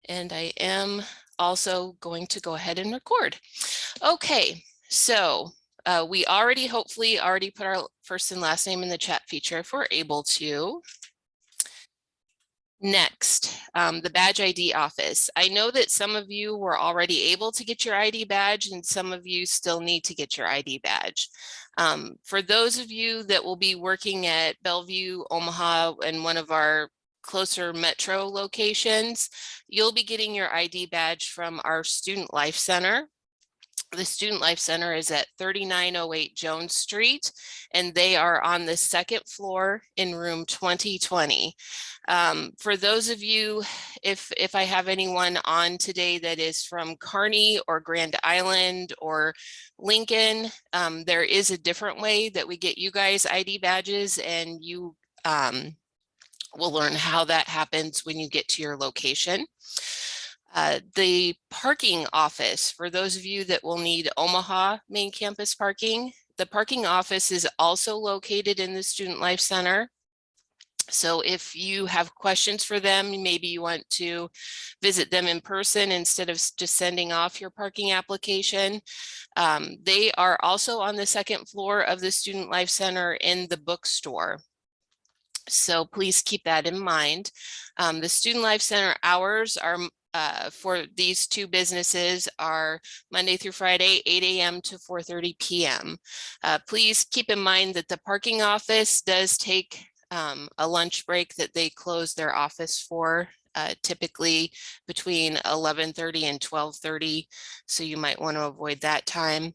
And I am also going to go ahead and record. Okay, so we hopefully already put our first and last name in the chat feature if we're able to. Next, the badge ID office. I know that some of you were already able to get your ID badge and some of you still need to get your ID badge. For those of you that will be working at Bellevue, Omaha, and one of our closer metro locations, you'll be getting your ID badge from our Student Life Center. The Student Life Center is at 3908 Jones Street, and they are on the second floor in room 2020. For those of you, if I have anyone on today that is from Kearney or Grand Island or Lincoln, there is a different way that we get you guys ID badges, and you will learn how that happens when you get to your location. The parking office, for those of you that will need Omaha main campus parking, the parking office is also located in the Student Life Center. So if you have questions for them, maybe you want to visit them in person instead of just sending off your parking application. They are also on the second floor of the Student Life Center in the bookstore. So please keep that in mind. The Student Life Center hours are for these two businesses are Monday through Friday, 8 a.m. to 4:30 p.m. Please keep in mind that the parking office does take a lunch break that they close their office for, typically between 11:30 and 12:30. So you might want to avoid that time.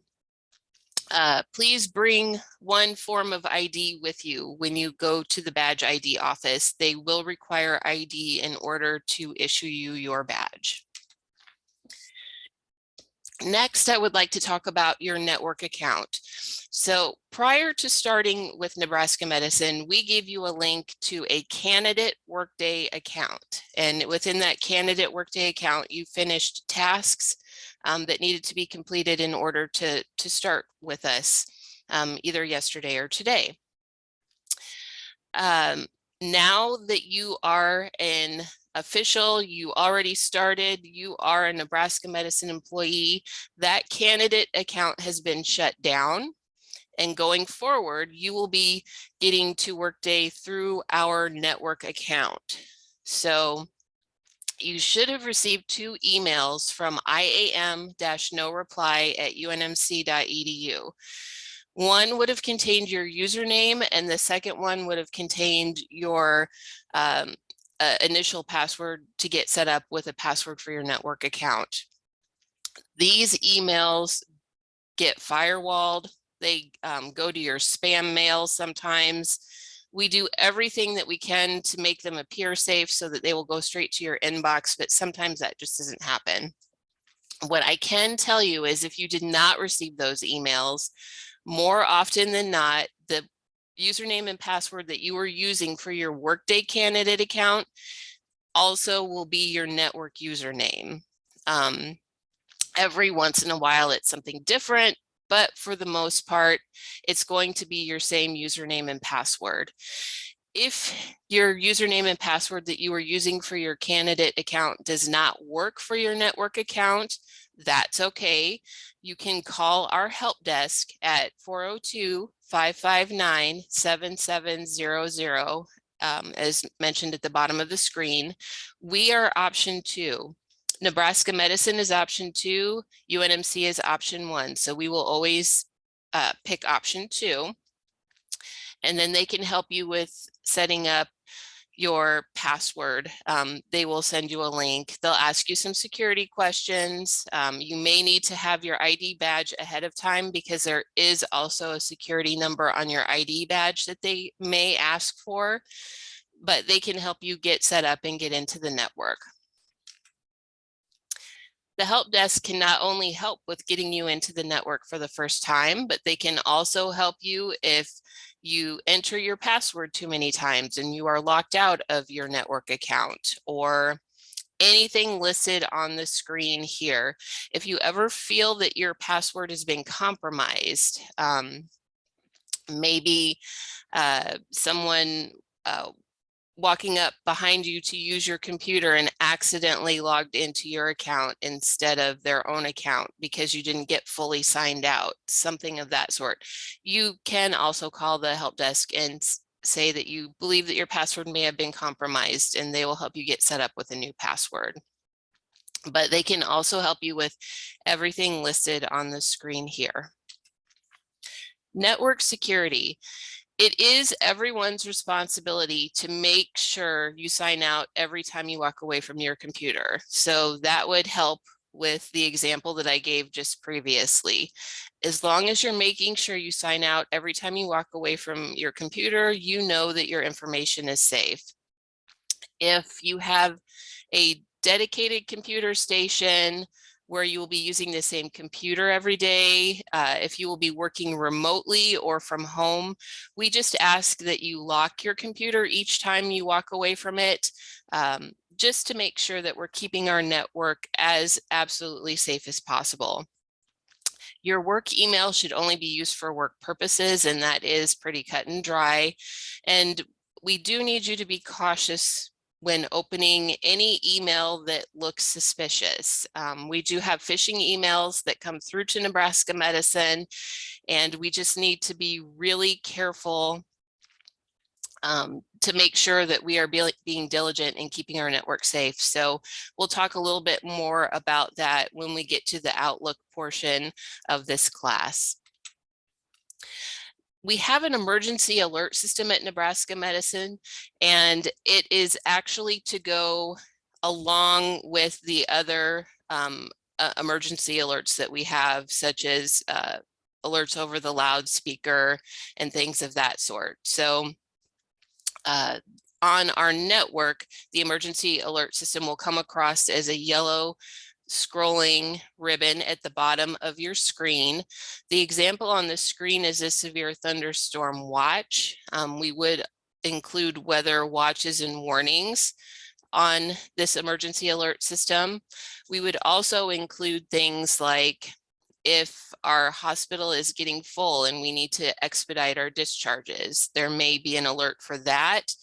Please bring one form of ID with you when you go to the badge ID office. They will require ID in order to issue you your badge. Next, I would like to talk about your network account. So prior to starting with Nebraska Medicine, we gave you a link to a candidate workday account. And within that candidate workday account, you finished tasks that needed to be completed in order to start with us, either yesterday or today. Now that you are an official, you already started, you are a Nebraska Medicine employee, that candidate account has been shut down. And going forward, you will be getting to Workday through our network account. So you should have received 2 emails from iam-no-reply@unmc.edu. One would have contained your username, and the second one would have contained your initial password to get set up with a password for your network account. These emails get firewalled. They go to your spam mail sometimes. We do everything that we can to make them appear safe so that they will go straight to your inbox, but sometimes that just doesn't happen. What I can tell you is if you did not receive those emails, more often than not, the username and password that you were using for your Workday candidate account also will be your network username. Every once in a while, it's something different, but for the most part, it's going to be your same username and password. If your username and password that you are using for your candidate account does not work for your network account, that's okay. You can call our help desk at 402-559-7700, as mentioned at the bottom of the screen. We are option 2. Nebraska Medicine is option 2, UNMC is option 1. So we will always pick option 2. And then they can help you with setting up your password. They will send you a link. They'll ask you some security questions. You may need to have your ID badge ahead of time because there is also a security number on your ID badge that they may ask for, but they can help you get set up and get into the network. The help desk can not only help with getting you into the network for the first time, but they can also help you if you enter your password too many times and you are locked out of your network account or anything listed on the screen here. If you ever feel that your password has been compromised, maybe someone walking up behind you to use your computer and accidentally logged into your account instead of their own account because you didn't get fully signed out, something of that sort. You can also call the help desk and say that you believe that your password may have been compromised, and they will help you get set up with a new password. But they can also help you with everything listed on the screen here. Network security. It is everyone's responsibility to make sure you sign out every time you walk away from your computer. So that would help with the example that I gave just previously. As long as you're making sure you sign out every time you walk away from your computer, you know that your information is safe. If you have a dedicated computer station where you will be using the same computer every day, if you will be working remotely or from home, we just ask that you lock your computer each time you walk away from it, just to make sure that we're keeping our network as absolutely safe as possible. Your work email should only be used for work purposes, and that is pretty cut and dry. And we do need you to be cautious when opening any email that looks suspicious. We do have phishing emails that come through to Nebraska Medicine, and we just need to be really careful to make sure that we are being diligent in keeping our network safe. So we'll talk a little bit more about that when we get to the Outlook portion of this class. We have an emergency alert system at Nebraska Medicine, and it is actually to go along with the other emergency alerts that we have, such as alerts over the loudspeaker and things of that sort. So on our network, the emergency alert system will come across as a yellow scrolling ribbon at the bottom of your screen. The example on the screen is a severe thunderstorm watch. We would include weather watches and warnings on this emergency alert system. We would also include things like if our hospital is getting full and we need to expedite our discharges, there may be an alert for that.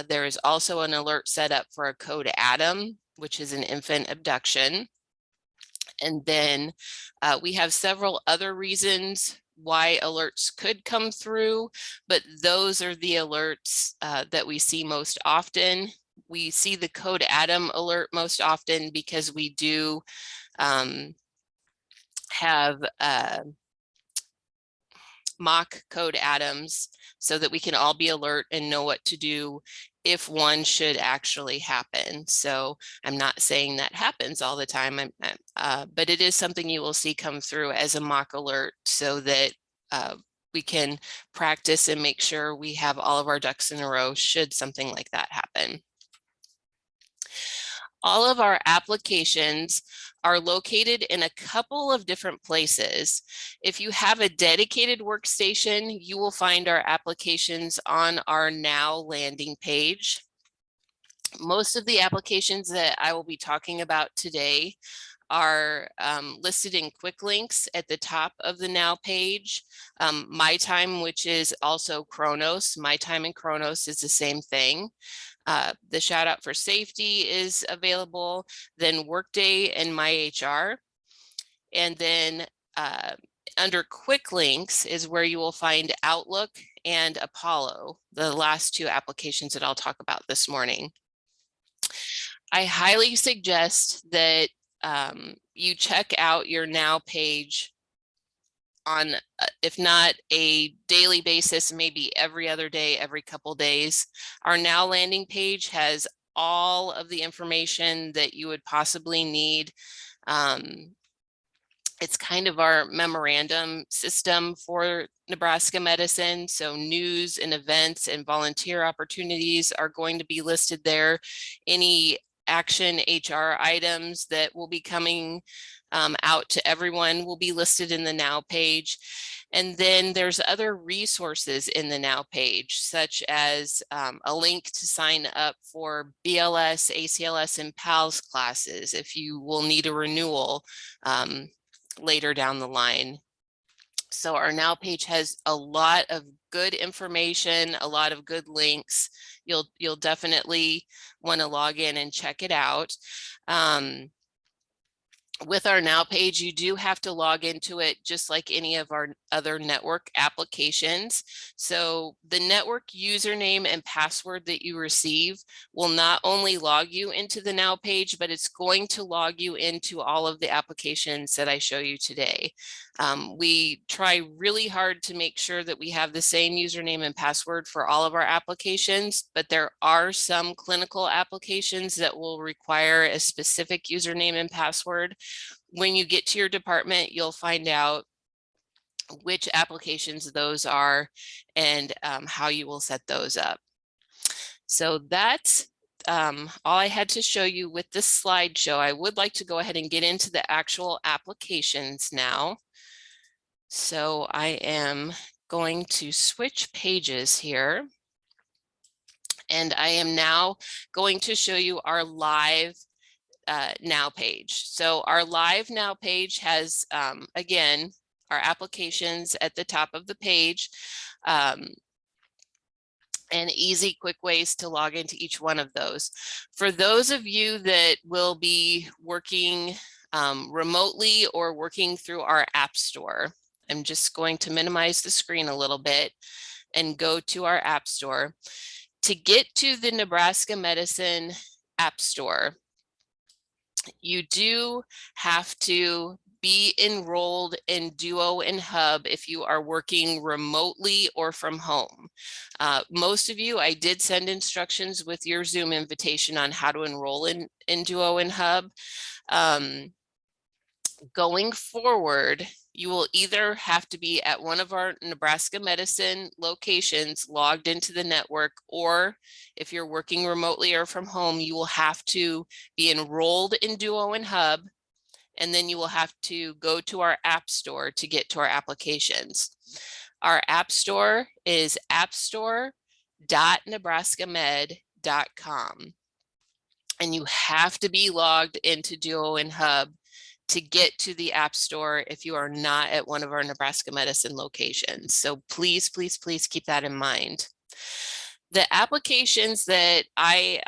There is also an alert set up for a code ATOM, which is an infant abduction. And then we have several other reasons why alerts could come through, but those are the alerts that we see most often. We see the code ATOM alert most often because we do have mock code ATOMs so that we can all be alert and know what to do if one should actually happen. So I'm not saying that happens all the time, but it is something you will see come through as a mock alert so that we can practice and make sure we have all of our ducks in a row should something like that happen. All of our applications are located in a couple of different places. If you have a dedicated workstation, you will find our applications on our Now landing page. Most of the applications that I will be talking about today are listed in quick links at the top of the Now page. My Time, which is also Kronos, My Time and Kronos is the same thing. The shout out for safety is available, then Workday and MyHR. And then under quick links is where you will find Outlook and Apollo, the last two applications that I'll talk about this morning. I highly suggest that you check out your Now page on, if not a daily basis, maybe every other day, every couple days. Our Now landing page has all of the information that you would possibly need. It's kind of our memorandum system for Nebraska Medicine. So news and events and volunteer opportunities are going to be listed there. Any action HR items that will be coming out to everyone will be listed in the Now page. And then there's other resources in the Now page, such as a link to sign up for BLS, ACLS, and PALS classes if you will need a renewal later down the line. So our Now page has a lot of good information, a lot of good links. you'll definitely want to log in and check it out. With our Now page, you do have to log into it just like any of our other network applications. So the network username and password that you receive will not only log you into the Now page, but it's going to log you into all of the applications that I show you today. We try really hard to make sure that we have the same username and password for all of our applications, but there are some clinical applications that will require a specific username and password. When you get to your department, you'll find out which applications those are and how you will set those up. So that's all I had to show you with this slideshow. I would like to go ahead and get into the actual applications now. So I am going to switch pages here. And I am now going to show you our live Now page. So our live Now page has, again, our applications at the top of the page, and easy, quick ways to log into each one of those. For those of you that will be working remotely or working through our App Store, I'm just going to minimize the screen a little bit and go to our App Store. To get to the Nebraska Medicine App Store, you do have to be enrolled in Duo and Hub if you are working remotely or from home. Most of you, I did send instructions with your Zoom invitation on how to enroll in Duo and Hub. Going forward, you will either have to be at one of our Nebraska Medicine locations logged into the network, or if you're working remotely or from home, you will have to be enrolled in Duo and Hub, and then you will have to go to our App Store to get to our applications. Our App Store is appstore.nebraskamed.com, and you have to be logged into Duo and Hub to get to the App Store if you are not at one of our Nebraska Medicine locations. So please, please, please keep that in mind. The applications that I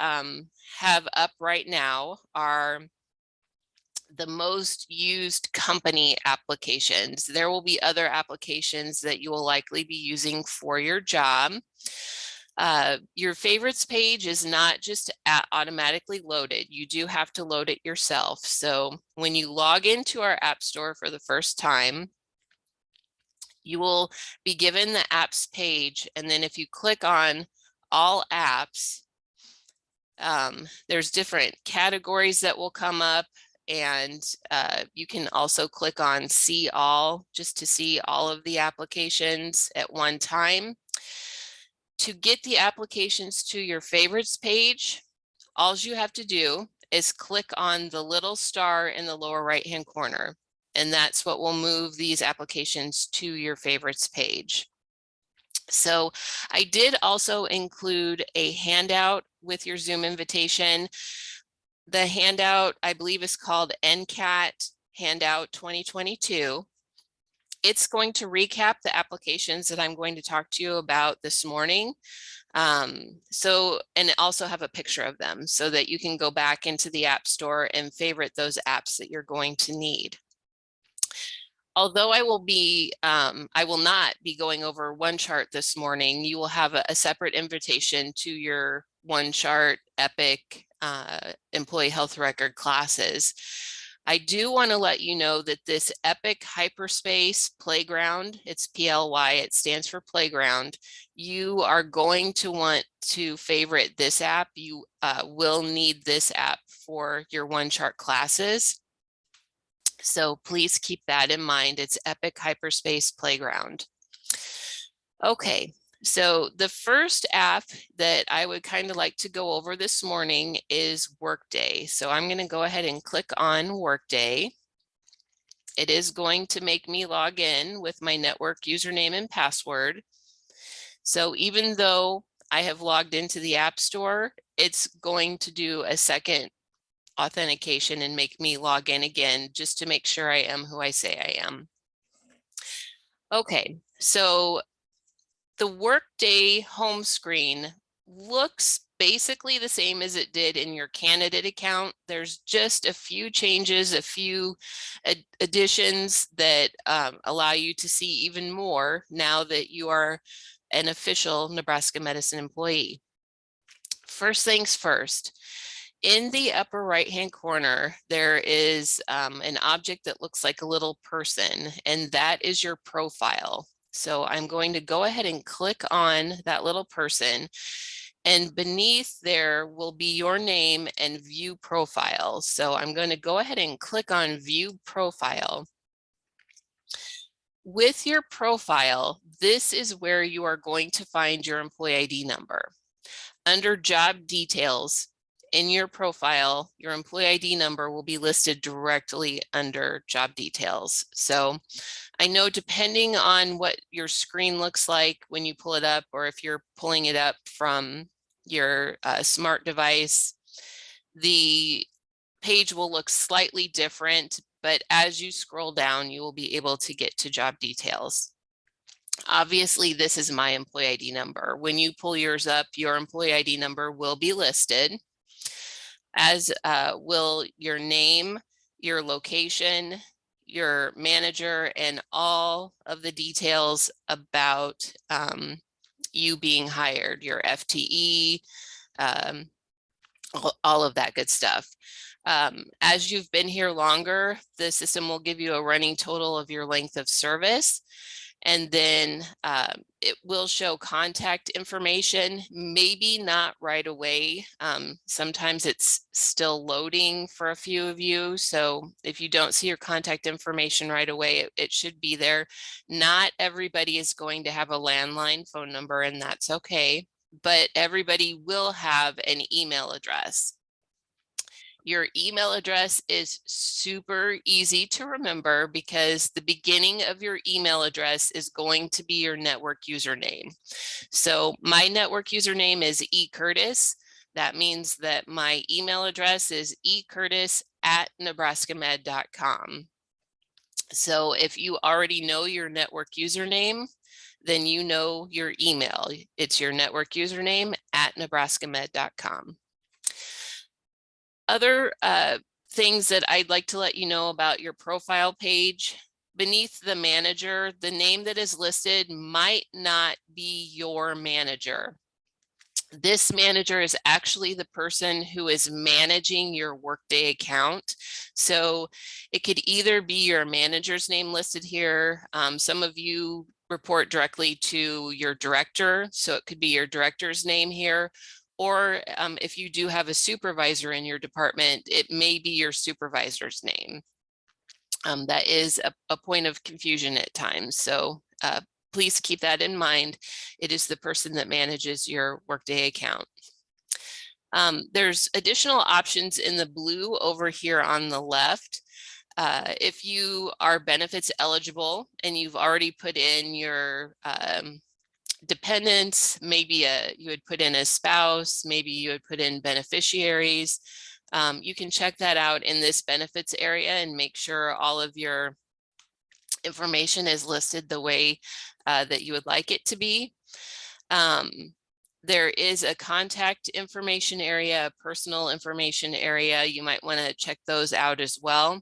have up right now are the most used company applications. There will be other applications that you will likely be using for your job. Your favorites page is not just automatically loaded. You do have to load it yourself. So when you log into our App Store for the first time, you will be given the apps page. And then if you click on all apps, there's different categories that will come up. And you can also click on see all just to see all of the applications at one time. To get the applications to your favorites page, all you have to do is click on the little star in the lower right-hand corner, and that's what will move these applications to your favorites page. So I did also include a handout with your Zoom invitation. The handout, I believe, is called NCAT Handout 2022. It's going to recap the applications that I'm going to talk to you about this morning. And also have a picture of them so that you can go back into the App Store and favorite those apps that you're going to need. Although I will not be going over OneChart this morning, you will have a separate invitation to your OneChart, Epic, Employee Health Record classes. I do want to let you know that this Epic Hyperspace Playground, it's PLY, it stands for Playground. You are going to want to favorite this app. You will need this app for your OneChart classes. So please keep that in mind. It's Epic Hyperspace Playground. Okay. So the first app that I would kind of like to go over this morning is Workday. So I'm going to go ahead and click on Workday. It is going to make me log in with my network username and password. So even though I have logged into the App Store, it's going to do a second authentication and make me log in again just to make sure I am who I say I am. Okay, so the Workday home screen looks basically the same as it did in your candidate account. There's just a few changes, a few additions that allow you to see even more now that you are an official Nebraska Medicine employee. First things first, in the upper right-hand corner, there is an object that looks like a little person, and that is your profile. So I'm going to go ahead and click on that little person, and beneath there will be your name and view profile. So I'm going to go ahead and click on view profile. With your profile, this is where you are going to find your employee ID number. Under job details in your profile, your employee ID number will be listed directly under job details. So I know depending on what your screen looks like when you pull it up, or if you're pulling it up from your smart device, the page will look slightly different, but as you scroll down, you will be able to get to job details. Obviously, this is my employee ID number. When you pull yours up, your employee ID number will be listed, as will your name, your location, your manager, and all of the details about you being hired, your FTE, all of that good stuff. As you've been here longer, the system will give you a running total of your length of service. And then it will show contact information, maybe not right away. Sometimes it's still loading for a few of you. So if you don't see your contact information right away, it should be there. Not everybody is going to have a landline phone number, and that's okay. But everybody will have an email address. Your email address is super easy to remember because the beginning of your email address is going to be your network username. So my network username is eCurtis. That means that my email address is ecurtis@nebraskamed.com. So if you already know your network username, then you know your email. It's your network username @nebraskamed.com. Other things that I'd like to let you know about your profile page, beneath the manager, the name that is listed might not be your manager. This manager is actually the person who is managing your Workday account. So it could either be your manager's name listed here. Some of you report directly to your director, so it could be your director's name here. Or if you do have a supervisor in your department, it may be your supervisor's name. That is a point of confusion at times. So please keep that in mind. It is the person that manages your Workday account. There's additional options in the blue over here on the left. If you are benefits eligible and you've already put in your dependents, maybe you would put in a spouse, maybe you would put in beneficiaries. You can check that out in this benefits area and make sure all of your information is listed the way that you would like it to be. There is a contact information area, a personal information area. You might want to check those out as well.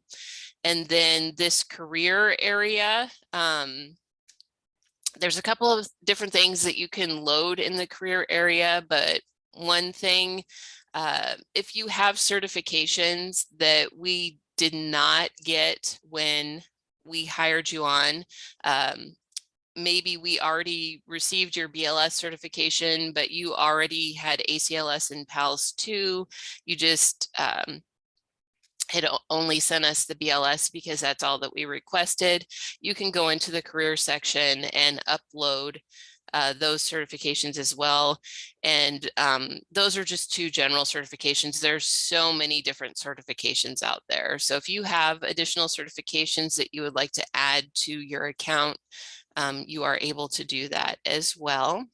And then this career area, there's a couple of different things that you can load in the career area, but one thing, if you have certifications that we did not get when we hired you on, maybe we already received your BLS certification, but you already had ACLS and PALS too. You just had only sent us the BLS because that's all that we requested. You can go into the career section and upload those certifications as well. And those are just 2 general certifications. There's so many different certifications out there. So if you have additional certifications that you would like to add to your account, you are able to do that as well.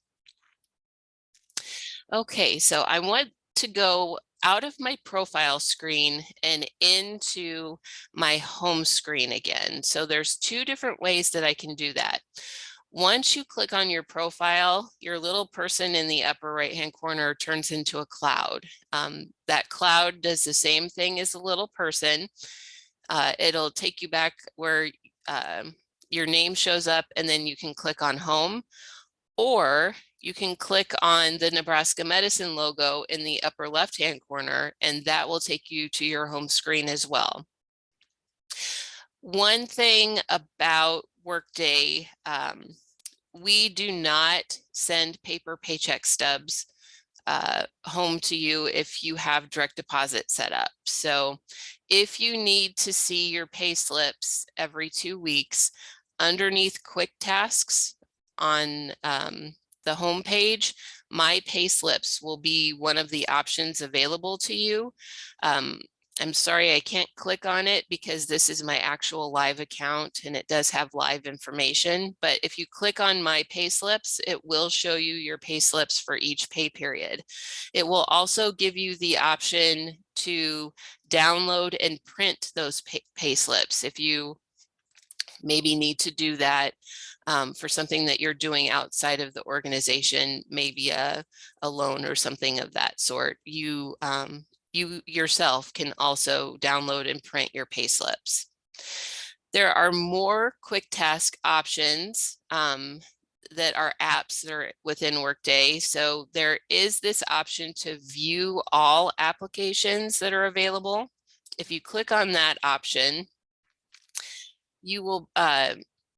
Okay, so I want to go out of my profile screen and into my home screen again. So there's 2 different ways that I can do that. Once you click on your profile, your little person in the upper right-hand corner turns into a cloud. That cloud does the same thing as a little person. It'll take you back where your name shows up, and then you can click on home, or you can click on the Nebraska Medicine logo in the upper left-hand corner, and that will take you to your home screen as well. One thing about Workday, we do not send paper paycheck stubs home to you if you have direct deposit set up. So if you need to see your pay slips every 2 weeks, underneath quick tasks on the home page, my pay slips will be one of the options available to you. I'm sorry, I can't click on it because this is my actual live account and it does have live information. But if you click on my pay slips, it will show you your pay slips for each pay period. It will also give you the option to download and print those pay slips if you maybe need to do that for something that you're doing outside of the organization, maybe a loan or something of that sort. You yourself can also download and print your pay slips. There are more quick task options that are apps that are within Workday. So there is this option to view all applications that are available. If you click on that option, you will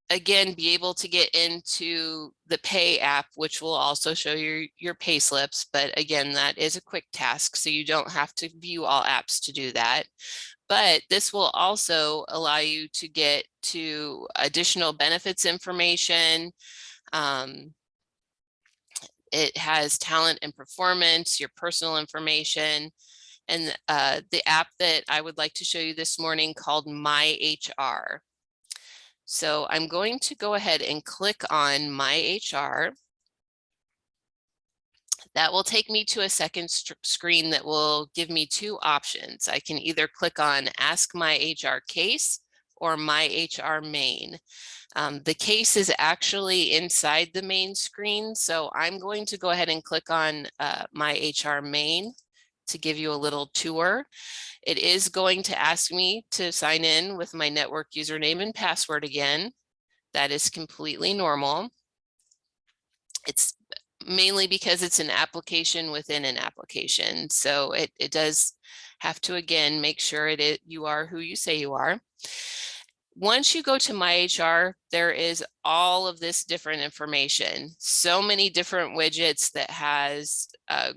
again be able to get into the pay app, which will also show your pay slips. But again, that is a quick task, so you don't have to view all apps to do that. But this will also allow you to get to additional benefits information. It has talent and performance, your personal information, and the app that I would like to show you this morning called My HR. So I'm going to go ahead and click on My HR. That will take me to a second screen that will give me two options. I can either click on Ask My HR Case or My HR Main. The case is actually inside the main screen, so I'm going to go ahead and click on My HR Main to give you a little tour. It is going to ask me to sign in with my network username and password again. That is completely normal. It's mainly because it's an application within an application. So it does have to, again, make sure you are who you say you are. Once you go to My HR, there is all of this different information. So many different widgets that has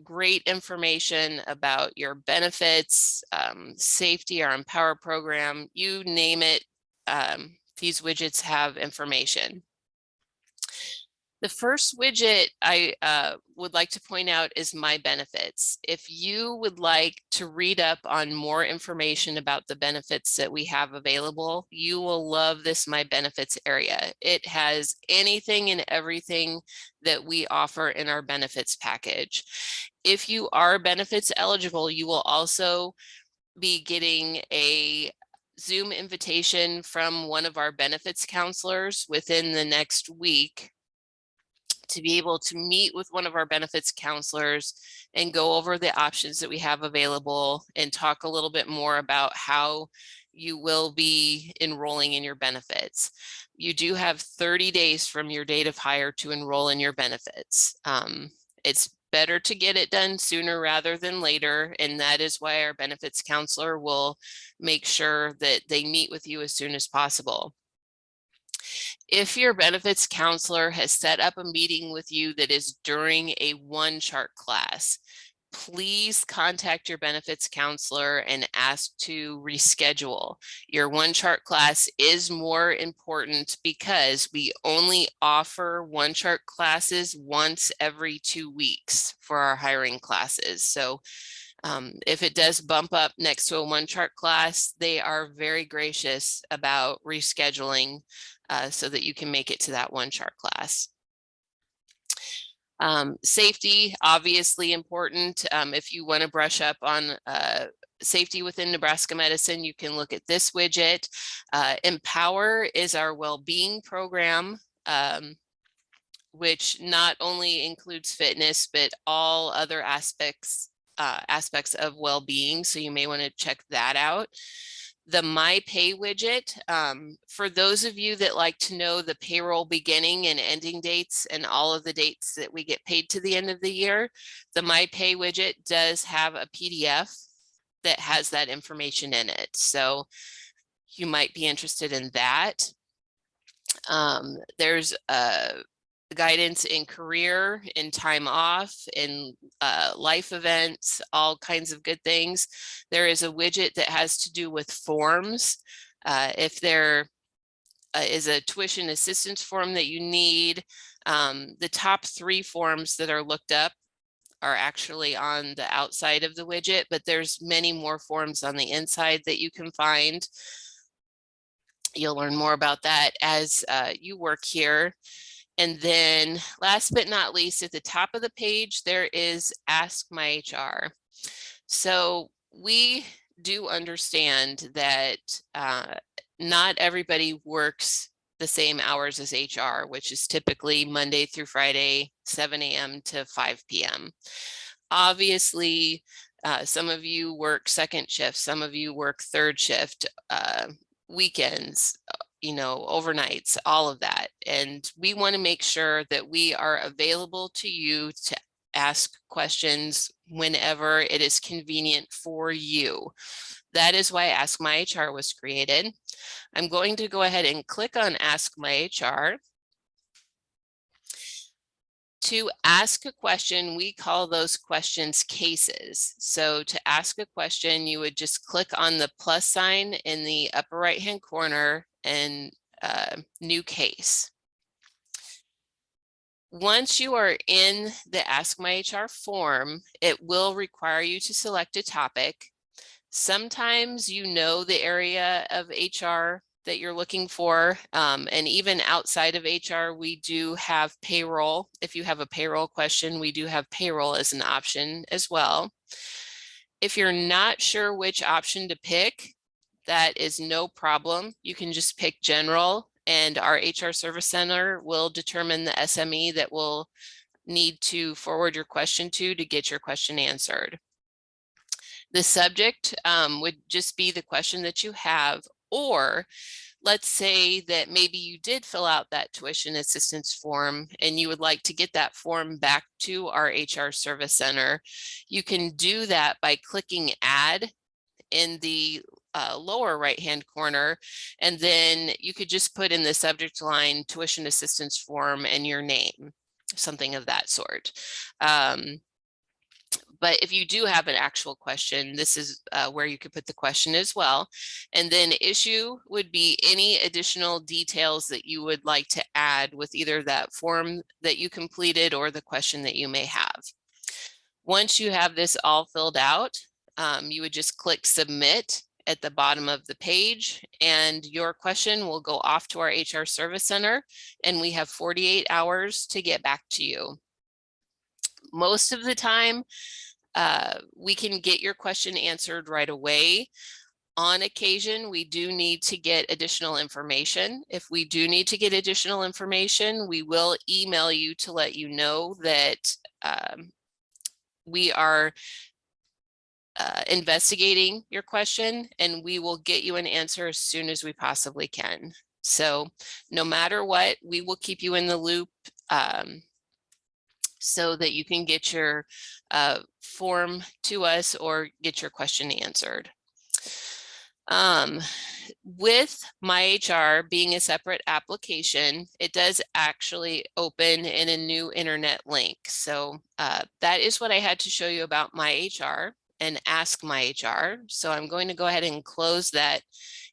great information about your benefits, safety, our Empower program, you name it. These widgets have information. The first widget I would like to point out is My Benefits. If you would like to read up on more information about the benefits that we have available, you will love this My Benefits area. It has anything and everything that we offer in our benefits package. If you are benefits eligible, you will also be getting a Zoom invitation from one of our benefits counselors within the next week to be able to meet with one of our benefits counselors and go over the options that we have available and talk a little bit more about how you will be enrolling in your benefits. You do have 30 days from your date of hire to enroll in your benefits. It's better to get it done sooner rather than later, and that is why our benefits counselor will make sure that they meet with you as soon as possible. If your benefits counselor has set up a meeting with you that is during a one-chart class, please contact your benefits counselor and ask to reschedule. Your one-chart class is more important because we only offer one-chart classes once every 2 weeks for our hiring classes. So if it does bump up next to a one-chart class, they are very gracious about rescheduling so that you can make it to that one-chart class. Safety, obviously important. If you want to brush up on safety within Nebraska Medicine, you can look at this widget. Empower is our well-being program. which not only includes fitness, but all other aspects of well-being. So you may want to check that out. The My Pay widget, for those of you that like to know the payroll beginning and ending dates and all of the dates that we get paid to the end of the year, the My Pay widget does have a PDF that has that information in it. So you might be interested in that. There's guidance in career, in time off, in life events, all kinds of good things. There is a widget that has to do with forms. If there is a tuition assistance form that you need, the top 3 forms that are looked up are actually on the outside of the widget, but there's many more forms on the inside that you can find. You'll learn more about that as you work here. And then last but not least, at the top of the page, there is Ask My HR. So we do understand that not everybody works the same hours as HR, which is typically Monday through Friday, 7 a.m. to 5 p.m. Obviously, some of you work second shift, some of you work third shift, weekends, you know, overnights, all of that. And we want to make sure that we are available to you to ask questions whenever it is convenient for you. That is why Ask My HR was created. I'm going to go ahead and click on Ask My HR. To ask a question, we call those questions cases. So to ask a question, you would just click on the plus sign in the upper right-hand corner and new case. Once you are in the Ask My HR form, it will require you to select a topic. Sometimes you know the area of HR that you're looking for, and even outside of HR, we do have payroll. If you have a payroll question, we do have payroll as an option as well. If you're not sure which option to pick, that is no problem. You can just pick general, and our HR Service Center will determine the SME that will need to forward your question to get your question answered. The subject would just be the question that you have, or let's say that maybe you did fill out that tuition assistance form and you would like to get that form back to our HR Service Center. You can do that by clicking Add in the lower right-hand corner, and then you could just put in the subject line tuition assistance form and your name, something of that sort. But if you do have an actual question, this is where you could put the question as well. And then issue would be any additional details that you would like to add with either that form that you completed or the question that you may have. Once you have this all filled out, you would just click submit at the bottom of the page, and your question will go off to our HR Service Center, and we have 48 hours to get back to you. Most of the time, we can get your question answered right away. On occasion, we do need to get additional information. If we do need to get additional information, we will email you to let you know that we are investigating your question, and we will get you an answer as soon as we possibly can. So no matter what, we will keep you in the loop so that you can get your form to us or get your question answered. With My HR being a separate application, it does actually open in a new internet link. So that is what I had to show you about My HR and Ask My HR. So I'm going to go ahead and close that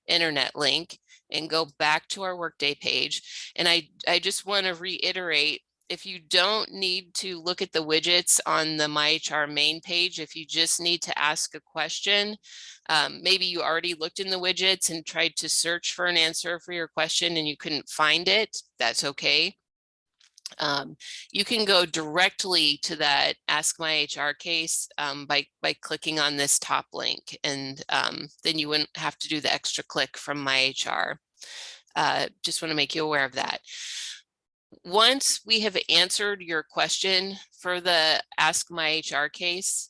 internet link and go back to our Workday page. And I just want to reiterate, if you don't need to look at the widgets on the My HR main page, if you just need to ask a question, maybe you already looked in the widgets and tried to search for an answer for your question and you couldn't find it, that's okay. You can go directly to that Ask My HR case by clicking on this top link, and then you wouldn't have to do the extra click from My HR. Just want to make you aware of that. Once we have answered your question for the Ask My HR case,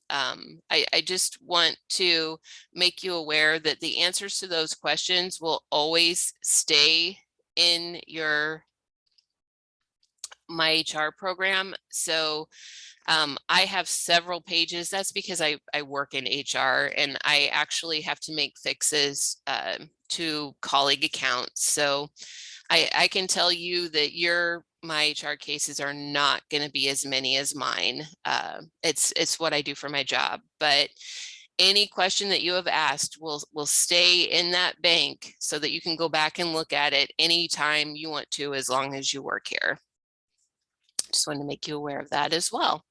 I just want to make you aware that the answers to those questions will always stay in your My HR program. So I have several pages. That's because I work in HR and I actually have to make fixes to colleague accounts. So I can tell you that your My HR cases are not going to be as many as mine. It's what I do for my job, but any question that you have asked will stay in that bank so that you can go back and look at it anytime you want to, as long as you work here. Just wanted to make you aware of that as well.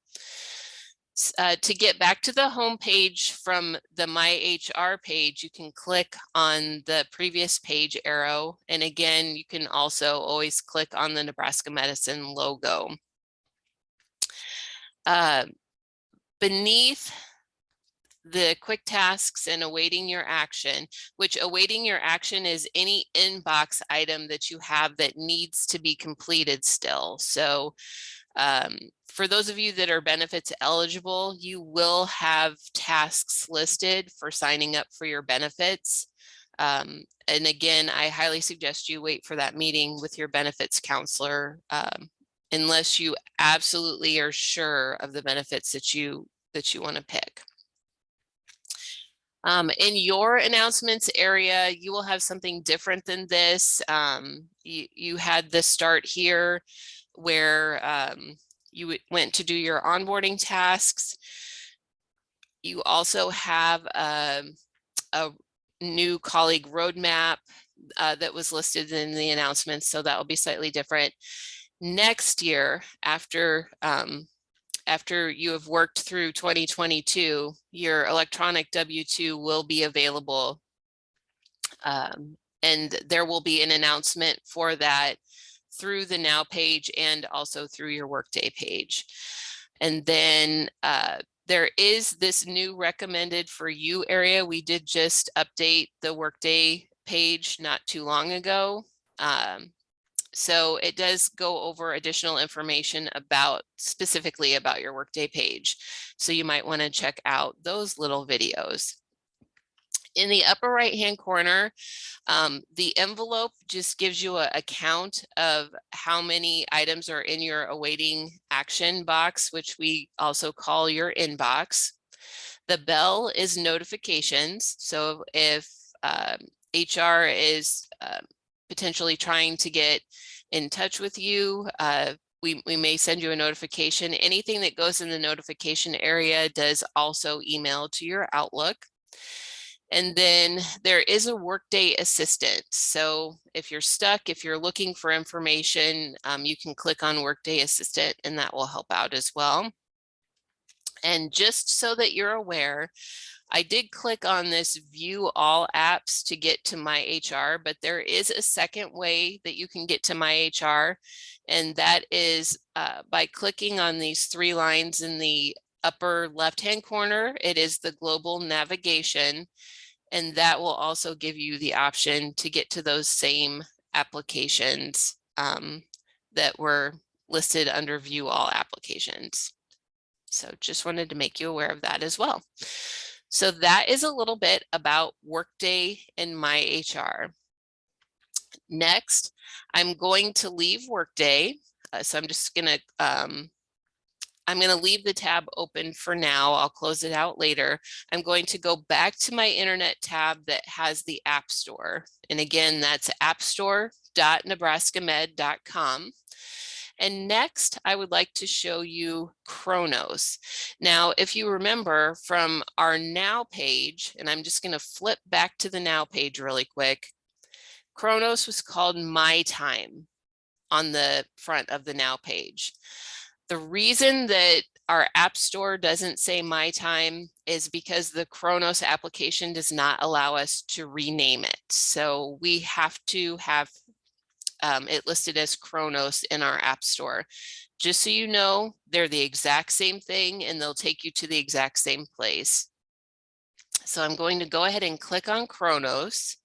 To get back to the home page from the My HR page, you can click on the previous page arrow. And again, you can also always click on the Nebraska Medicine logo. Beneath the quick tasks and awaiting your action, which awaiting your action is any inbox item that you have that needs to be completed still. So for those of you that are benefits eligible, you will have tasks listed for signing up for your benefits. And again, I highly suggest you wait for that meeting with your benefits counselor unless you absolutely are sure of the benefits that you want to pick. In your announcements area, you will have something different than this. You had the start here where you went to do your onboarding tasks. You also have a new colleague roadmap that was listed in the announcements, so that will be slightly different. Next year, after you have worked through 2022, your electronic W-2 will be available. And there will be an announcement for that through the Now page and also through your Workday page. And then there is this new recommended for you area. We did just update the Workday page not too long ago. So it does go over additional information specifically about your Workday page. So you might want to check out those little videos. In the upper right-hand corner, the envelope just gives you a count of how many items are in your awaiting action box, which we also call your inbox. The bell is notifications. So if HR is potentially trying to get in touch with you, we may send you a notification. Anything that goes in the notification area does also email to your Outlook. And then there is a Workday assistant. So if you're stuck, if you're looking for information, you can click on Workday assistant and that will help out as well. And just so that you're aware, I did click on this view all apps to get to My HR, but there is a second way that you can get to My HR. And that is by clicking on these three lines in the upper left-hand corner. It is the global navigation. And that will also give you the option to get to those same applications that were listed under view all applications. So just wanted to make you aware of that as well. So that is a little bit about Workday and My HR. Next, I'm going to leave Workday. So I'm just going to I'm going to leave the tab open for now. I'll close it out later. I'm going to go back to my internet tab that has the App Store. And again, that's appstore.nebraskamed.com. And next, I would like to show you Kronos. Now, if you remember from our Now page, and I'm just going to flip back to the Now page really quick, Kronos was called My Time on the front of the Now page. The reason that our App Store doesn't say My Time is because the Kronos application does not allow us to rename it. So we have to have it listed as Kronos in our App Store. Just so you know, they're the exact same thing and they'll take you to the exact same place. So I'm going to go ahead and click on Kronos.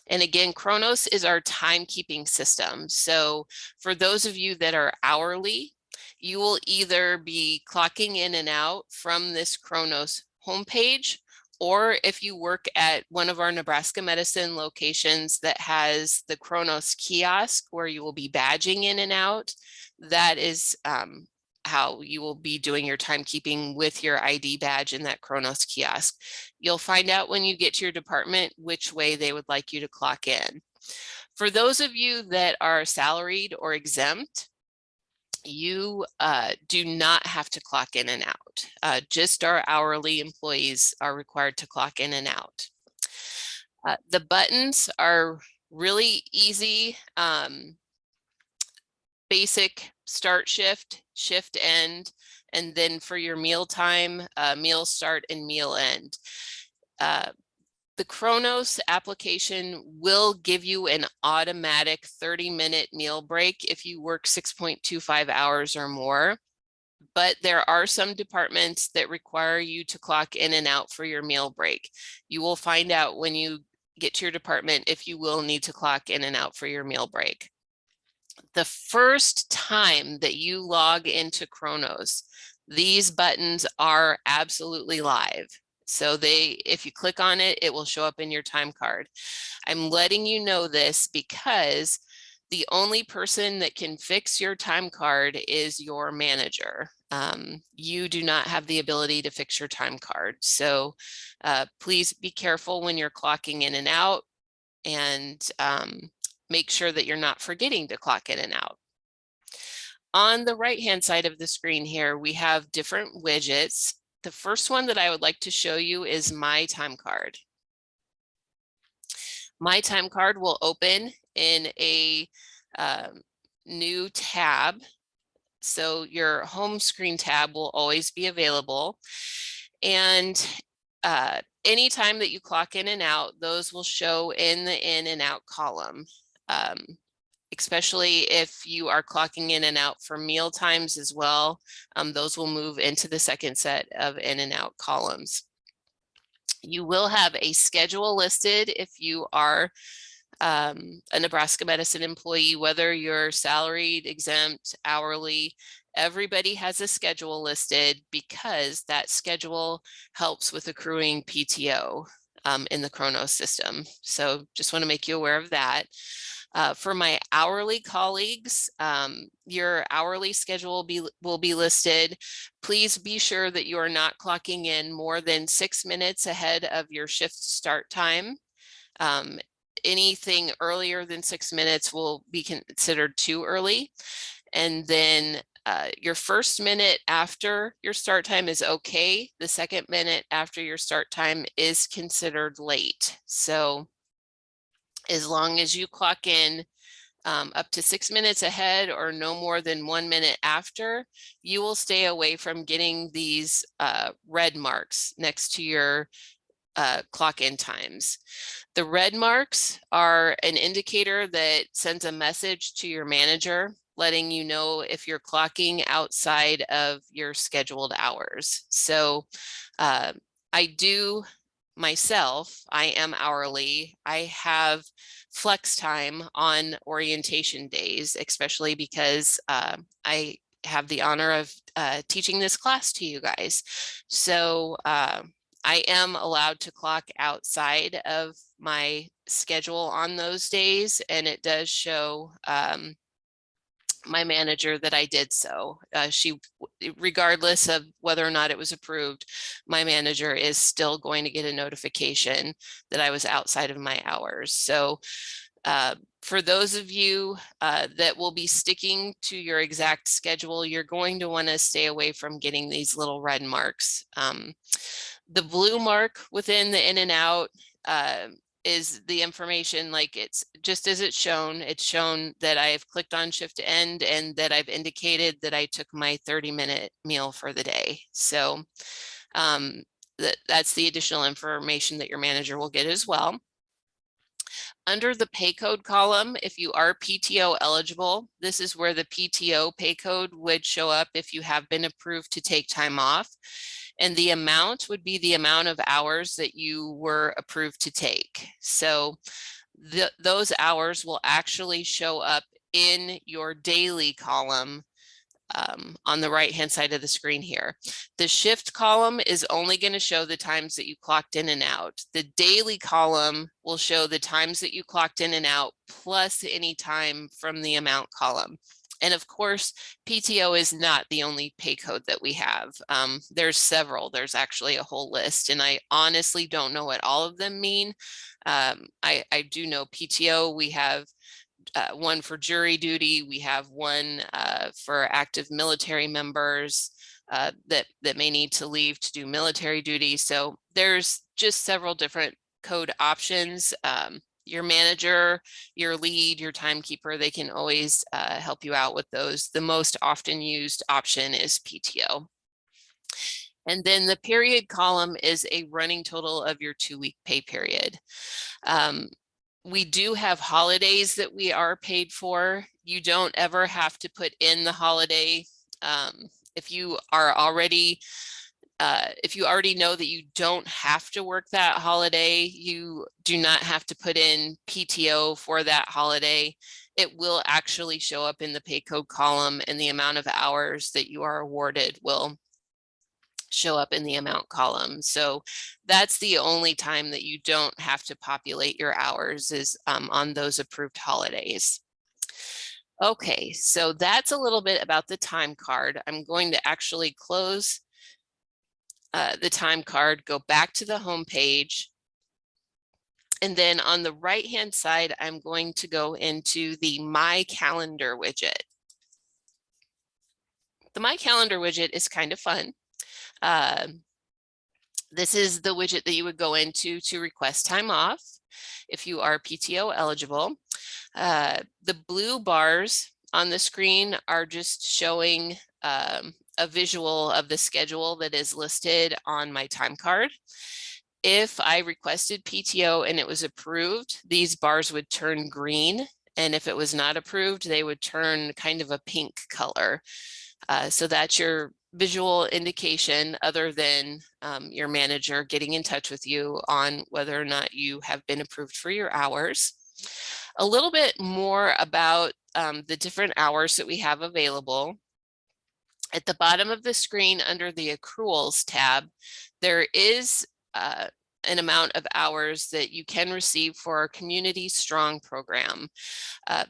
And again, Kronos is our timekeeping system. So for those of you that are hourly, you will either be clocking in and out from this Kronos homepage, or if you work at one of our Nebraska Medicine locations that has the Kronos kiosk where you will be badging in and out, that is how you will be doing your timekeeping with your ID badge in that Kronos kiosk. You'll find out when you get to your department which way they would like you to clock in. For those of you that are salaried or exempt, you do not have to clock in and out. Just our hourly employees are required to clock in and out. The buttons are really easy. Basic start shift, shift end, and then for your meal time, meal start and meal end. The Kronos application will give you an automatic 30-minute meal break if you work 6.25 hours or more. But there are some departments that require you to clock in and out for your meal break. You will find out when you get to your department if you will need to clock in and out for your meal break. The first time that you log into Kronos, these buttons are absolutely live. So if you click on it, it will show up in your time card. I'm letting you know this because the only person that can fix your time card is your manager. You do not have the ability to fix your time card. So please be careful when you're clocking in and out, and make sure that you're not forgetting to clock in and out. On the right-hand side of the screen here, we have different widgets. The first one that I would like to show you is My Time Card. My Time Card will open in a new tab. So your home screen tab will always be available. And anytime that you clock in and out, those will show in the in and out column. Especially if you are clocking in and out for meal times as well, those will move into the second set of in and out columns. You will have a schedule listed if you are a Nebraska Medicine employee, whether you're salaried, exempt, hourly. Everybody has a schedule listed because that schedule helps with accruing PTO in the Kronos system. So just want to make you aware of that. For my hourly colleagues, your hourly schedule will be listed. Please be sure that you are not clocking in more than 6 minutes ahead of your shift start time. Anything earlier than 6 minutes will be considered too early. And then your first minute after your start time is okay. The second minute after your start time is considered late. So as long as you clock in up to 6 minutes ahead or no more than 1 minute after, you will stay away from getting these red marks next to your clock in times. The red marks are an indicator that sends a message to your manager letting you know if you're clocking outside of your scheduled hours. So I do myself, I am hourly. I have flex time on orientation days, especially because I have the honor of teaching this class to you guys. So I am allowed to clock outside of my schedule on those days, and it does show my manager that I did so. Regardless of whether or not it was approved, my manager is still going to get a notification that I was outside of my hours. So for those of you that will be sticking to your exact schedule, you're going to want to stay away from getting these little red marks. The blue mark within the in and out is the information, like it's just as it's shown that I've clicked on shift end and that I've indicated that I took my 30-minute meal for the day. So that's the additional information that your manager will get as well. Under the pay code column, if you are PTO eligible, this is where the PTO pay code would show up if you have been approved to take time off. And the amount would be the amount of hours that you were approved to take. So those hours will actually show up in your daily column on the right-hand side of the screen here. The shift column is only going to show the times that you clocked in and out. The daily column will show the times that you clocked in and out, plus any time from the amount column. And of course, PTO is not the only pay code that we have. There's several. There's actually a whole list, and I honestly don't know what all of them mean. I do know PTO, we have one for jury duty. We have one for active military members that may need to leave to do military duty. So there's just several different code options. Your manager, your lead, your timekeeper, they can always help you out with those. The most often used option is PTO. And then the period column is a running total of your 2-week pay period. We do have holidays that we are paid for. You don't ever have to put in the holiday. If you already know that you don't have to work that holiday, you do not have to put in PTO for that holiday. It will actually show up in the pay code column, and the amount of hours that you are awarded will show up in the amount column. So that's the only time that you don't have to populate your hours is on those approved holidays. Okay, so that's a little bit about the time card. I'm going to actually close the time card, go back to the home page. And then on the right-hand side, I'm going to go into the My Calendar widget. The My Calendar widget is kind of fun. This is the widget that you would go into to request time off if you are PTO eligible. The blue bars on the screen are just showing a visual of the schedule that is listed on my time card. If I requested PTO and it was approved, these bars would turn green. And if it was not approved, they would turn kind of a pink color. So that's your visual indication, other than your manager getting in touch with you on whether or not you have been approved for your hours. A little bit more about the different hours that we have available. At the bottom of the screen under the accruals tab, there is an amount of hours that you can receive for our Community Strong program.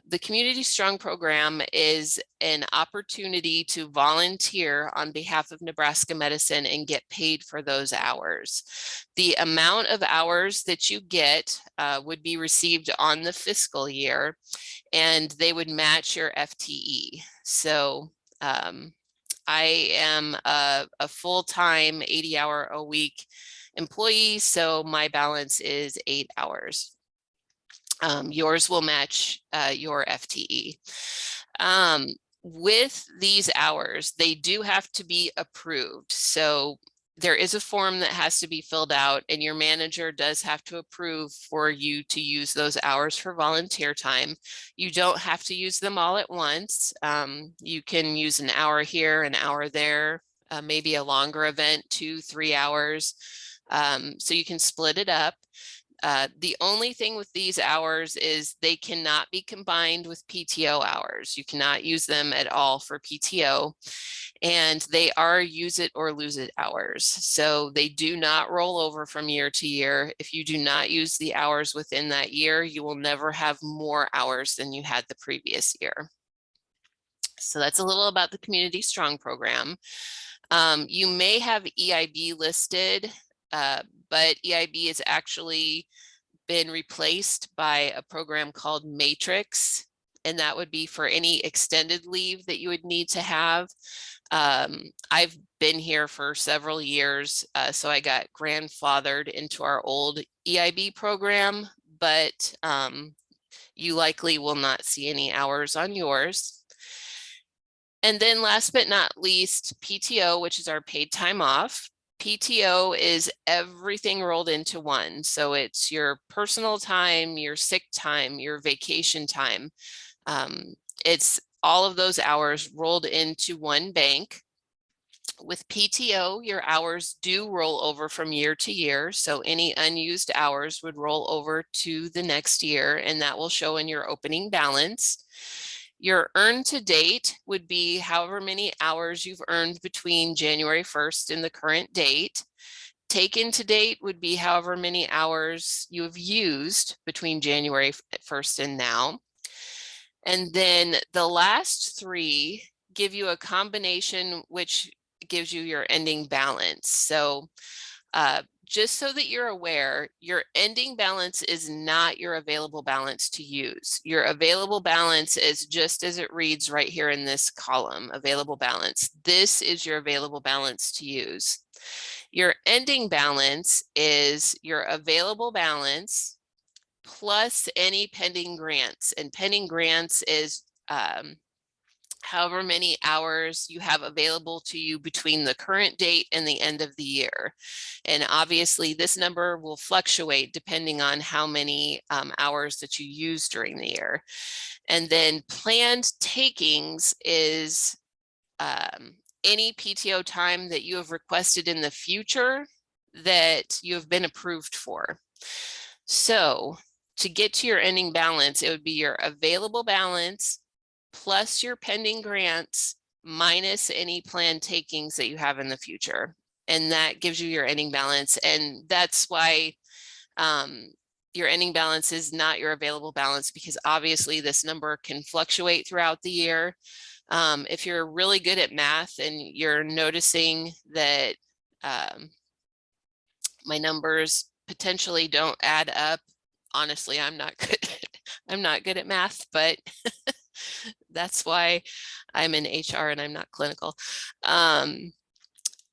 The Community Strong program is an opportunity to volunteer on behalf of Nebraska Medicine and get paid for those hours. The amount of hours that you get would be received on the fiscal year, and they would match your FTE. So I am a full-time 80-hour-a-week employee, so my balance is 8 hours. Yours will match your FTE. With these hours, they do have to be approved. So there is a form that has to be filled out, and your manager does have to approve for you to use those hours for volunteer time. You don't have to use them all at once. You can use an hour here, an hour there, maybe a longer event, 2-3 hours. So you can split it up. The only thing with these hours is they cannot be combined with PTO hours. You cannot use them at all for PTO, and they are use it or lose it hours. So they do not roll over from year to year. If you do not use the hours within that year, you will never have more hours than you had the previous year. So that's a little about the Community Strong program. You may have EIB listed, but EIB has actually been replaced by a program called Matrix, and that would be for any extended leave that you would need to have. I've been here for several years, so I got grandfathered into our old EIB program, but you likely will not see any hours on yours. And then last but not least, PTO, which is our paid time off. PTO is everything rolled into one. So it's your personal time, your sick time, your vacation time. It's all of those hours rolled into one bank. With PTO, your hours do roll over from year to year. So any unused hours would roll over to the next year, and that will show in your opening balance. Your earn to date would be however many hours you've earned between January 1st and the current date. Taken to date would be however many hours you have used between January 1st and now. And then the last three give you a combination which gives you your ending balance. So just so that you're aware, your ending balance is not your available balance to use. Your available balance is just as it reads right here in this column, available balance. This is your available balance to use. Your ending balance is your available balance plus any pending grants, and pending grants is however many hours you have available to you between the current date and the end of the year. And obviously this number will fluctuate depending on how many hours that you use during the year. And then planned takings is any PTO time that you have requested in the future that you have been approved for. So to get to your ending balance, it would be your available balance plus your pending grants minus any planned takings that you have in the future. And that gives you your ending balance. And that's why your ending balance is not your available balance, because obviously this number can fluctuate throughout the year. If you're really good at math and you're noticing that my numbers potentially don't add up, honestly, I'm not good. I'm not good at math, but that's why I'm in HR and I'm not clinical.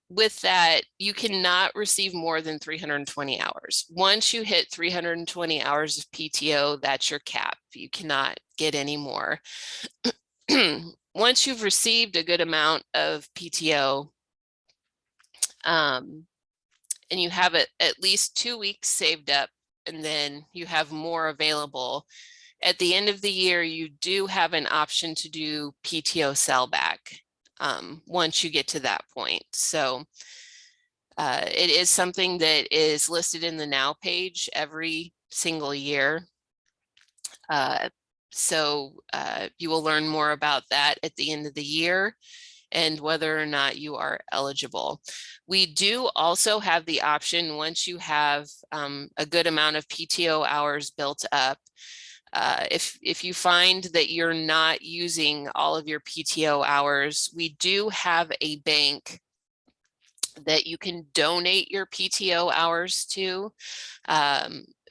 With that, you cannot receive more than 320 hours. Once you hit 320 hours of PTO, that's your cap. You cannot get any more. Once you've received a good amount of PTO, and you have it at least 2 weeks saved up, and then you have more available, at the end of the year, you do have an option to do PTO sellback once you get to that point. So it is something that is listed in the Now page every single year. So you will learn more about that at the end of the year and whether or not you are eligible. We do also have the option, once you have a good amount of PTO hours built up, if you find that you're not using all of your PTO hours, we do have a bank that you can donate your PTO hours to.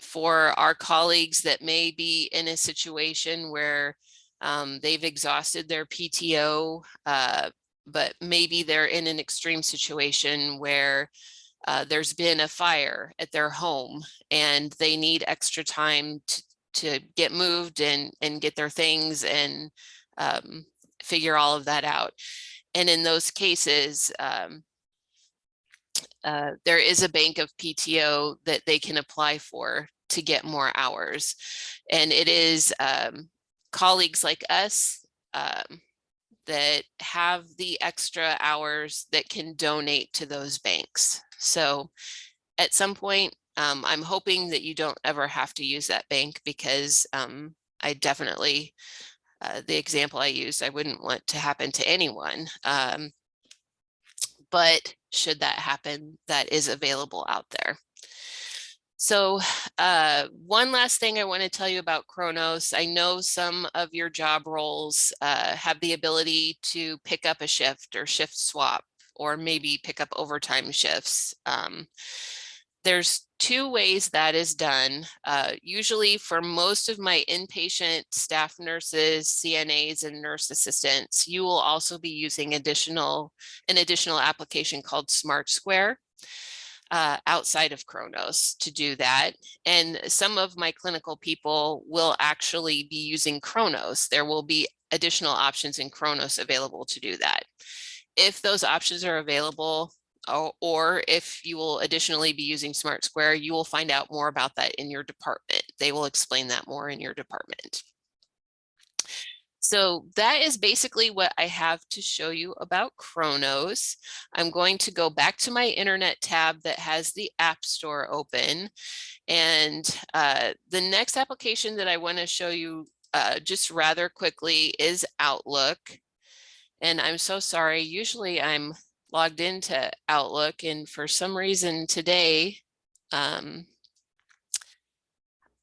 For our colleagues that may be in a situation where they've exhausted their PTO, but maybe they're in an extreme situation where there's been a fire at their home and they need extra time to get moved and get their things and figure all of that out. And in those cases, there is a bank of PTO that they can apply for to get more hours. And it is colleagues like us that have the extra hours that can donate to those banks. So at some point, I'm hoping that you don't ever have to use that bank, because I definitely, the example I used, I wouldn't want to happen to anyone. But should that happen, that is available out there. So one last thing I want to tell you about Kronos. I know some of your job roles have the ability to pick up a shift or shift swap, or maybe pick up overtime shifts. There's two ways that is done. Usually for most of my inpatient staff nurses, CNAs, and nurse assistants, you will also be using an additional application called Smart Square outside of Kronos to do that. And some of my clinical people will actually be using Kronos. There will be additional options in Kronos available to do that. If those options are available, or if you will additionally be using Smart Square, you will find out more about that in your department. They will explain that more in your department. So that is basically what I have to show you about Kronos. I'm going to go back to my internet tab that has the App Store open. And the next application that I want to show you just rather quickly is Outlook. And I'm so sorry, usually I'm logged into Outlook, and for some reason today,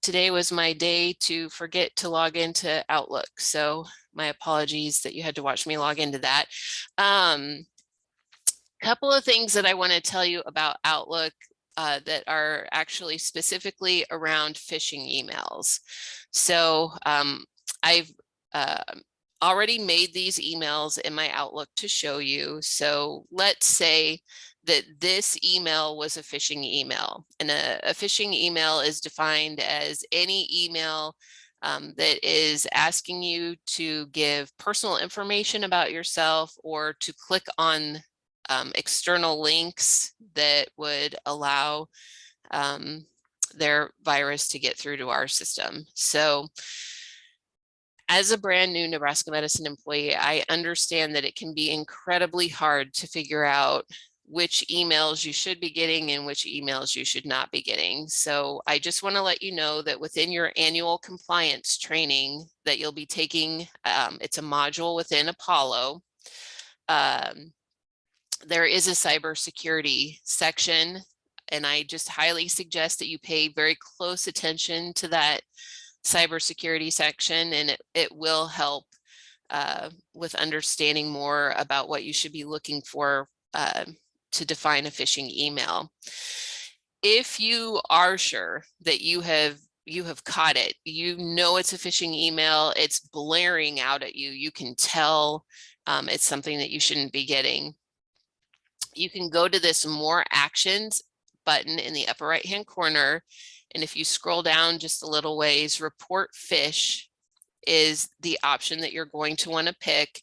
today was my day to forget to log into Outlook. So my apologies that you had to watch me log into that. Couple of things that I want to tell you about Outlook that are actually specifically around phishing emails. So I've already made these emails in my Outlook to show you. So let's say that this email was a phishing email, and a phishing email is defined as any email that is asking you to give personal information about yourself or to click on external links that would allow their virus to get through to our system. So as a brand new Nebraska Medicine employee, I understand that it can be incredibly hard to figure out which emails you should be getting and which emails you should not be getting. So I just want to let you know that within your annual compliance training that you'll be taking, it's a module within Apollo. There is a cybersecurity section, and I just highly suggest that you pay very close attention to that cybersecurity section, and it will help with understanding more about what you should be looking for to define a phishing email. If you are sure that you have caught it, you know it's a phishing email, it's blaring out at you, you can tell it's something that you shouldn't be getting. You can go to this More Actions button in the upper right hand corner, and if you scroll down just a little ways, Report Phish is the option that you're going to want to pick.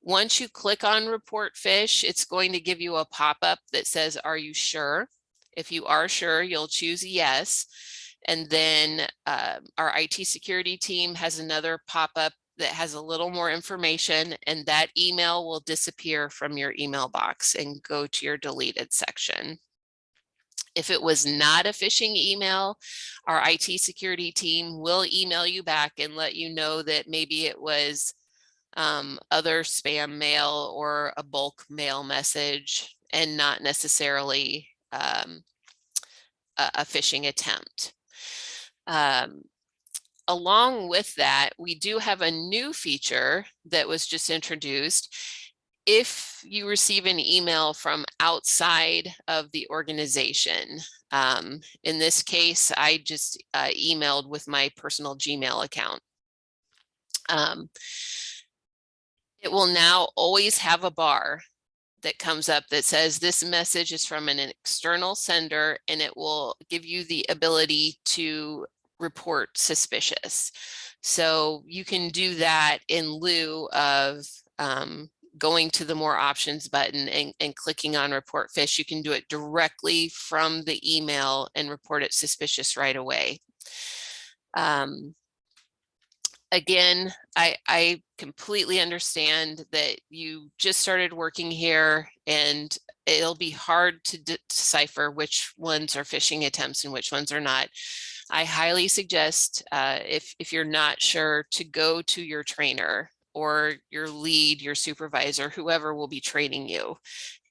Once you click on Report Phish, it's going to give you a pop-up that says, are you sure? If you are sure, you'll choose yes. And then our IT security team has another pop-up that has a little more information, and that email will disappear from your email box and go to your deleted section. If it was not a phishing email, our IT security team will email you back and let you know that maybe it was other spam mail or a bulk mail message and not necessarily a phishing attempt. Along with that, we do have a new feature that was just introduced. If you receive an email from outside of the organization, in this case, I just emailed with my personal Gmail account. It will now always have a bar that comes up that says this message is from an external sender, and it will give you the ability to report suspicious. So you can do that in lieu of going to the More Options button and clicking on Report Phish. You can do it directly from the email and report it suspicious right away. Again, I completely understand that you just started working here, and it'll be hard to decipher which ones are phishing attempts and which ones are not. I highly suggest if you're not sure, to go to your trainer or your lead, your supervisor, whoever will be training you.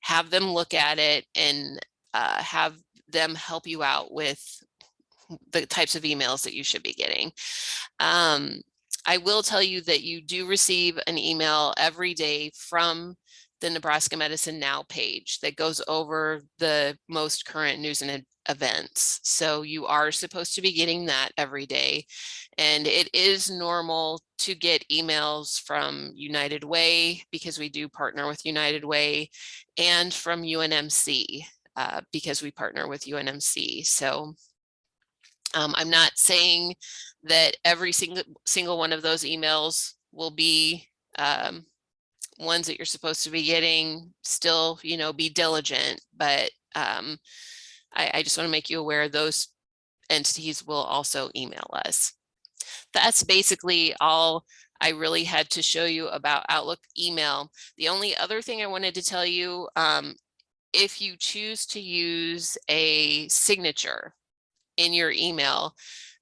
Have them look at it and have them help you out with the types of emails that you should be getting. I will tell you that you do receive an email every day from the Nebraska Medicine Now page that goes over the most current news and events. So you are supposed to be getting that every day. And it is normal to get emails from United Way, because we do partner with United Way, and from UNMC because we partner with UNMC. So I'm not saying that every single one of those emails will be ones that you're supposed to be getting. Still, you know, be diligent, but I just want to make you aware those entities will also email us. That's basically all I really had to show you about Outlook email. The only other thing I wanted to tell you, if you choose to use a signature in your email,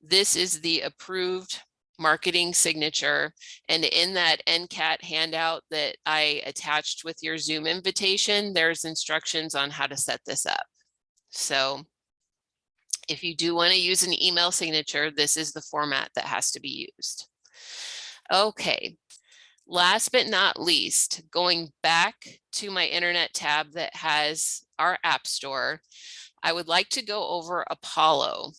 this is the approved marketing signature. And in that NCAT handout that I attached with your Zoom invitation, there's instructions on how to set this up. So if you do want to use an email signature, this is the format that has to be used. Okay, last but not least, going back to my internet tab that has our app store, I would like to go over Apollo.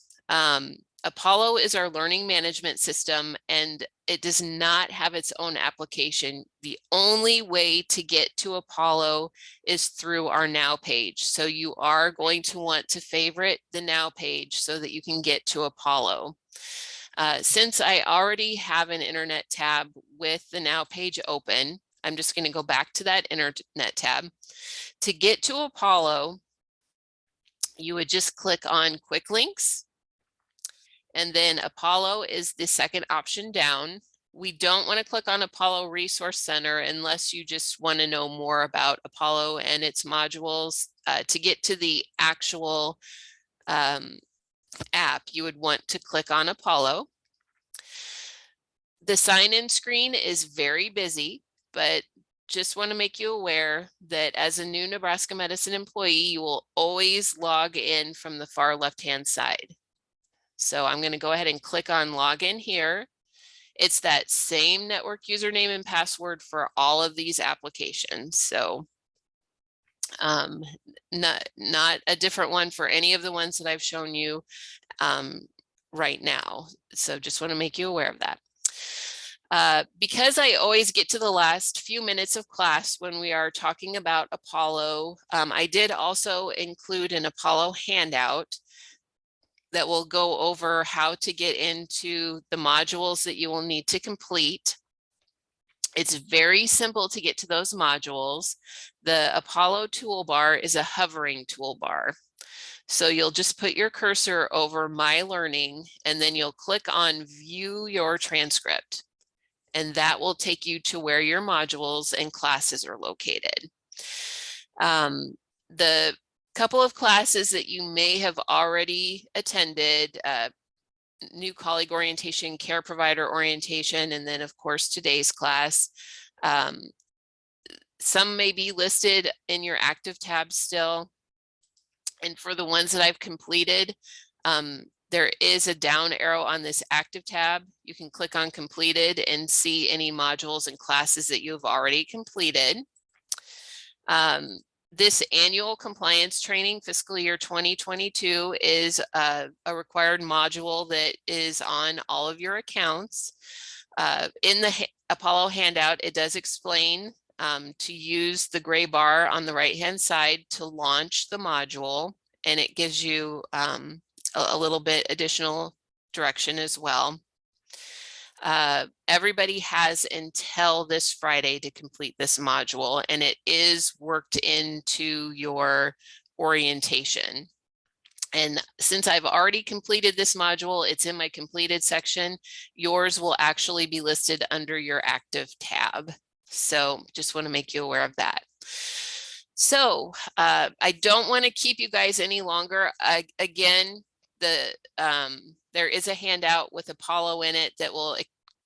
Apollo is our learning management system, and it does not have its own application. The only way to get to Apollo is through our Now page. So you are going to want to favorite the Now page so that you can get to Apollo. Since I already have an internet tab with the Now page open, I'm just going to go back to that internet tab. To get to Apollo, you would just click on Quick Links, and then Apollo is the second option down. We don't want to click on Apollo Resource Center unless you just want to know more about Apollo and its modules. To get to the actual app, you would want to click on Apollo. The sign-in screen is very busy, but just want to make you aware that as a new Nebraska Medicine employee, you will always log in from the far left-hand side. So I'm going to go ahead and click on login here. It's that same network username and password for all of these applications. So not a different one for any of the ones that I've shown you right now. So just want to make you aware of that. Because I always get to the last few minutes of class when we are talking about Apollo, I did also include an Apollo handout that will go over how to get into the modules that you will need to complete. It's very simple to get to those modules. The Apollo toolbar is a hovering toolbar. So you'll just put your cursor over My Learning, and then you'll click on View Your Transcript. And that will take you to where your modules and classes are located. The couple of classes that you may have already attended, new colleague orientation, care provider orientation, and then of course today's class. Some may be listed in your active tab still. And for the ones that I've completed, there is a down arrow on this active tab. You can click on completed and see any modules and classes that you've already completed. This annual compliance training, fiscal year 2022, is a required module that is on all of your accounts. In the Apollo handout, it does explain to use the gray bar on the right-hand side to launch the module, and it gives you a little bit additional direction as well. Everybody has until this Friday to complete this module, and it is worked into your orientation. And since I've already completed this module, it's in my completed section. Yours will actually be listed under your active tab. So just want to make you aware of that. So I don't want to keep you guys any longer. Again, there is a handout with Apollo in it that will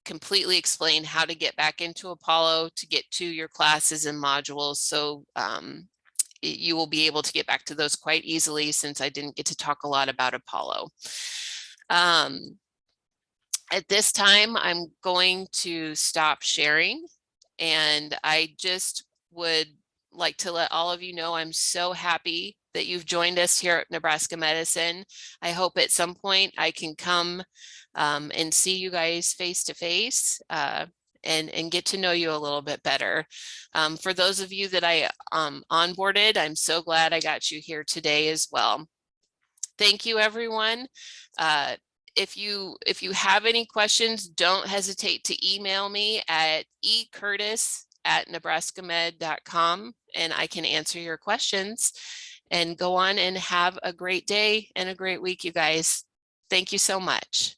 completely explain how to get back into Apollo to get to your classes and modules. So you will be able to get back to those quite easily, since I didn't get to talk a lot about Apollo. At this time, I'm going to stop sharing, and I just would like to let all of you know I'm so happy that you've joined us here at Nebraska Medicine. I hope at some point I can come and see you guys face to face and get to know you a little bit better. For those of you that I onboarded, I'm so glad I got you here today as well. Thank you, everyone. If you have any questions, don't hesitate to email me at ecurtis@nebraskamed.com, and I can answer your questions. And go on and have a great day and a great week, you guys. Thank you so much.